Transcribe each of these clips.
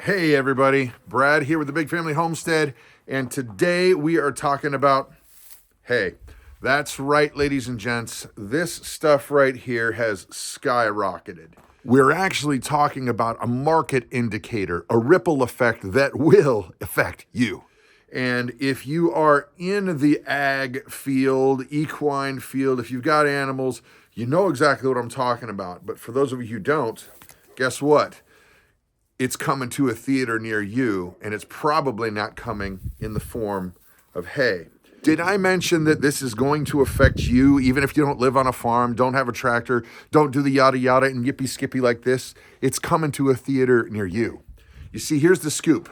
Hey everybody, Brad here with the Big Family Homestead, and today we are talking about hay. That's right, ladies and gents, this stuff right here has skyrocketed. We're actually talking about a market indicator, a ripple effect that will affect you. And if you are in the ag field, equine field, if you've got animals, you know exactly what I'm talking about. But for those of you who don't, guess what? It's coming to a theater near you, and it's probably not coming in the form of hay. Did I mention that this is going to affect you, even if you don't live on a farm, don't have a tractor, don't do the yada yada and yippee skippy like this? It's coming to a theater near you. You see, here's the scoop.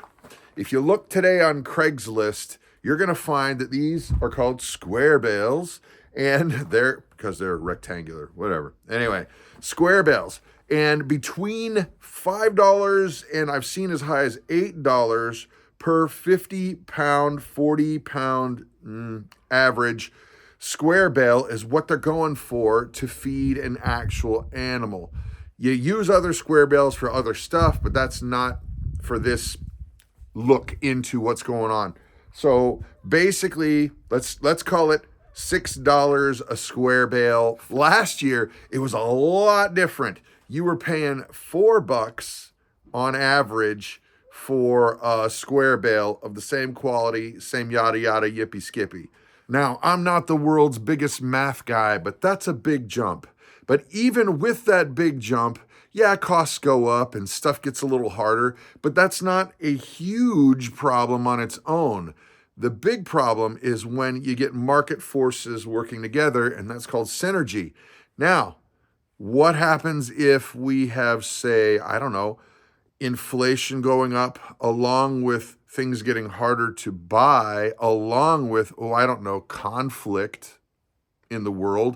If you look today on Craigslist, you're going to find that these are called square bales, and because they're rectangular, whatever. Anyway, square bales. And between $5 and I've seen as high as $8 per 50-pound, 40-pound average square bale is what they're going for to feed an actual animal. You use other square bales for other stuff, but that's not for this look into what's going on. So basically, let's call it $6 a square bale. Last year, it was a lot different. You were paying $4 on average for a square bale of the same quality, same yada yada yippee skippy. Now, I'm not the world's biggest math guy, but that's a big jump. But even with that big jump, yeah, costs go up and stuff gets a little harder, but that's not a huge problem on its own. The big problem is when you get market forces working together, and that's called synergy. Now, what happens if we have, say, I don't know, inflation going up along with things getting harder to buy, along with, conflict in the world?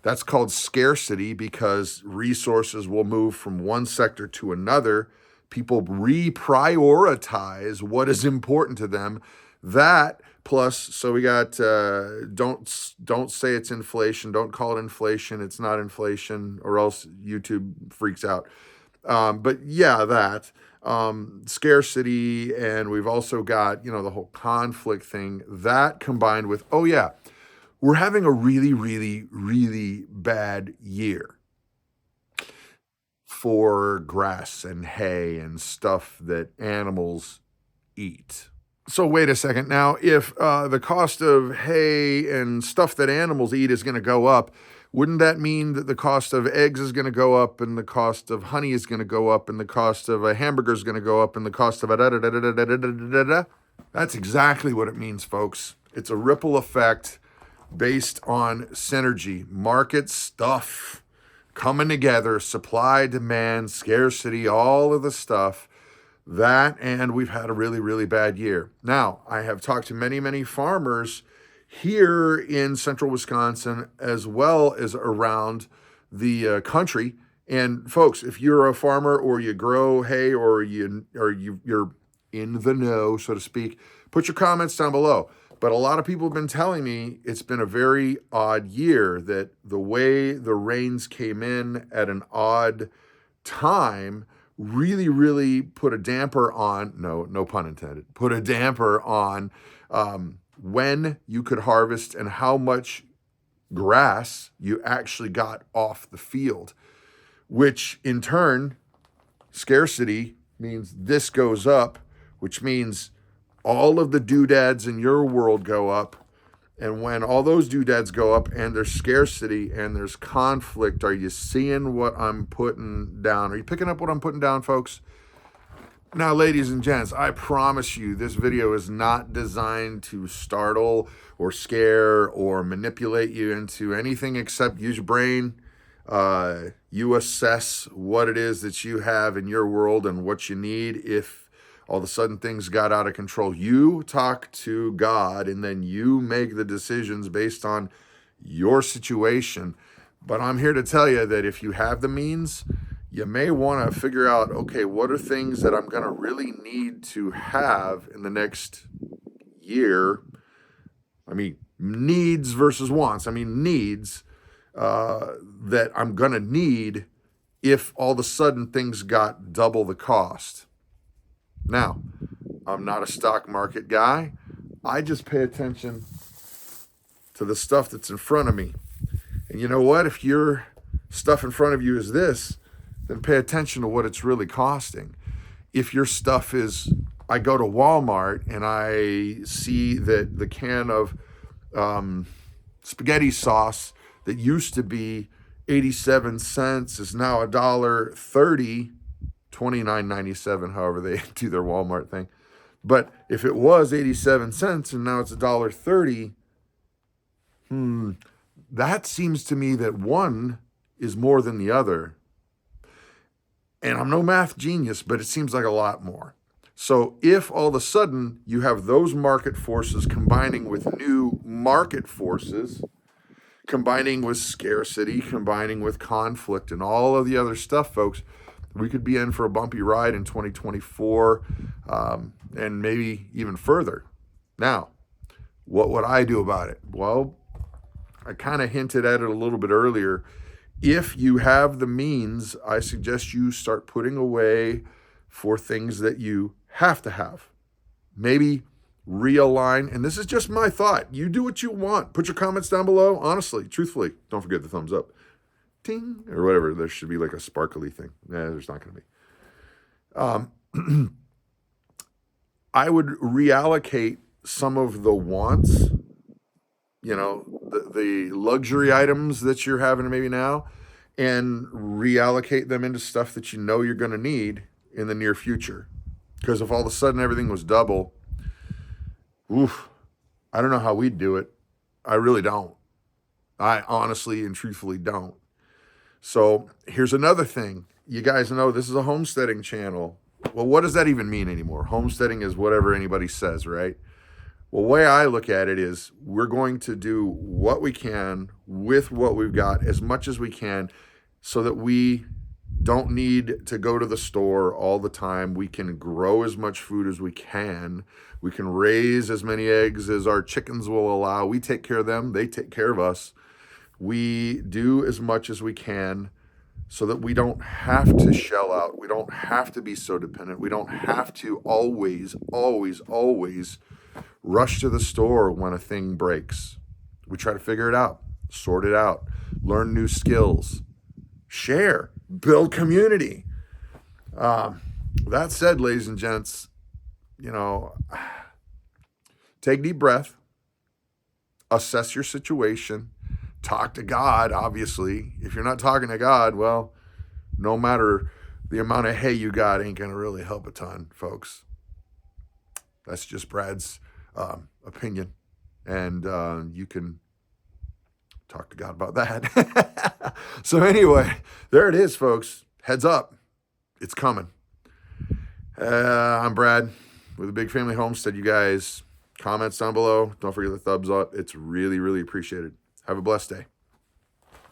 That's called scarcity because resources will move from one sector to another. People reprioritize what is important to them. That plus, so we got, don't say it's inflation. Don't call it inflation. It's not inflation, or else YouTube freaks out. But yeah, that scarcity, and we've also got, the whole conflict thing. That combined with, we're having a really, really, really bad year for grass and hay and stuff that animals eat. So wait a second. Now, if the cost of hay and stuff that animals eat is going to go up, wouldn't that mean that the cost of eggs is going to go up, and the cost of honey is going to go up, and the cost of a hamburger is going to go up, and the cost of That's exactly what it means, folks. It's a ripple effect based on synergy, market stuff coming together, supply, demand, scarcity, all of the stuff. That, and we've had a really, really bad year. Now, I have talked to many, many farmers here in central Wisconsin, as well as around the country. And folks, if you're a farmer or you grow hay or you're in the know, so to speak, put your comments down below. But a lot of people have been telling me it's been a very odd year, that the way the rains came in at an odd time really, really put a damper on, no pun intended, put a damper on when you could harvest and how much grass you actually got off the field, which in turn, scarcity means this goes up, which means all of the doodads in your world go up. And when all those doodads go up and there's scarcity and there's conflict, are you seeing what I'm putting down? Are you picking up what I'm putting down, folks? Now, ladies and gents, I promise you this video is not designed to startle or scare or manipulate you into anything except use your brain. You assess what it is that you have in your world and what you need. If all of a sudden things got out of control, you talk to God and then you make the decisions based on your situation. But I'm here to tell you that if you have the means, you may want to figure out, okay, what are things that I'm going to really need to have in the next year? I mean, needs versus wants. I mean, needs that I'm going to need if all of a sudden things got double the cost. Now, I'm not a stock market guy. I just pay attention to the stuff that's in front of me. And you know what? If your stuff in front of you is this, then pay attention to what it's really costing. If your stuff is, I go to Walmart and I see that the can of spaghetti sauce that used to be 87 cents is now $1.30, $29.97, however they do their Walmart thing. But if it was 87 cents and now it's $1.30, that seems to me that one is more than the other. And I'm no math genius, but it seems like a lot more. So if all of a sudden you have those market forces combining with new market forces, combining with scarcity, combining with conflict and all of the other stuff, folks, we could be in for a bumpy ride in 2024 and maybe even further. Now, what would I do about it? Well, I kind of hinted at it a little bit earlier. If you have the means, I suggest you start putting away for things that you have to have. Maybe realign, and this is just my thought. You do what you want. Put your comments down below. Honestly, truthfully, don't forget the thumbs up. Ting, or whatever. There should be like a sparkly thing. There's not going to be. I would reallocate some of the wants, the luxury items that you're having maybe now, and reallocate them into stuff that you know you're going to need in the near future. Because if all of a sudden everything was double, I don't know how we'd do it. I really don't. I honestly and truthfully don't. So here's another thing. You guys know this is a homesteading channel. Well, what does that even mean anymore? Homesteading is whatever anybody says, right? Well, the way I look at it is we're going to do what we can with what we've got as much as we can so that we don't need to go to the store all the time. We can grow as much food as we can. We can raise as many eggs as our chickens will allow. We take care of them. They take care of us. We do as much as we can so that we don't have to shell out. We don't have to be so dependent. We don't have to always rush to the store when a thing breaks. We try to figure it out, sort it out, learn new skills, share, build community. That said, ladies and gents, take a deep breath, assess your situation, talk to God, obviously. If you're not talking to God, well, no matter the amount of hay you got ain't going to really help a ton, folks. That's just Brad's opinion. And you can talk to God about that. So anyway, there it is, folks. Heads up. It's coming. I'm Brad with the Big Family Homestead. You guys, comments down below. Don't forget the thumbs up. It's really, really appreciated. Have a blessed day.